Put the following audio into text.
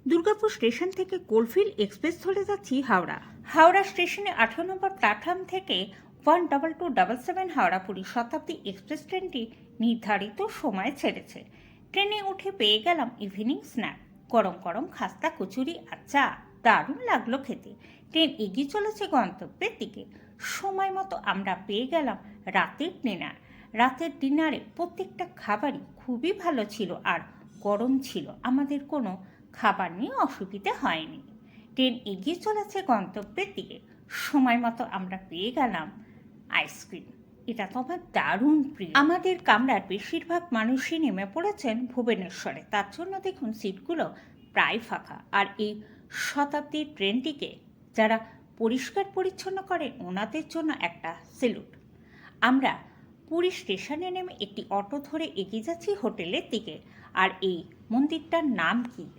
Durgapur station থেকে coalfield express ধরে যাচ্ছি হাওড়া। হাওড়া স্টেশনে 18 নম্বর প্ল্যাটফর্ম থেকে 12277 হাওড়া-পুরী শতাব্দী এক্সপ্রেস ট্রেনটি নির্ধারিত সময়ে ছেড়েছে। ট্রেনে উঠে পেয়ে গেলাম ইভিনিং স্ন্যাক, গরম গরম খাস্তা, কচুরি আর চা। দারুণ লাগলো খেতে। ট্রেন এগিয়ে চলেছে গন্তব্যের দিকে। সময় মতো আমরা পেয়ে গেলাম রাতের ডিনার। রাতের ডিনারে প্রত্যেকটা খাবারই খুবই ভালো ছিল আর গরম ছিল। আমাদের কোনো খাবার নিয়ে অসুবিধে হয়নি। ট্রেন এগিয়ে চলেছে গন্তব্যের দিকে। সময় মতো আমরা পেয়ে গেলাম আইসক্রিম। এটা তো আমার দারুণ প্রিয়। আমাদের কামরার বেশিরভাগ মানুষই নেমে পড়েছেন ভুবনেশ্বরে। তার জন্য দেখুন সিটগুলো প্রায় ফাঁকা। আর এই শতাব্দী ট্রেনটিকে যারা পরিষ্কার পরিচ্ছন্ন করে ওনাদের জন্য একটা স্যালুট। আমরা পুরী স্টেশনে নেমে একটি অটো ধরে এগিয়ে যাচ্ছি হোটেলের দিকে। আর এই মন্দিরটার নাম কি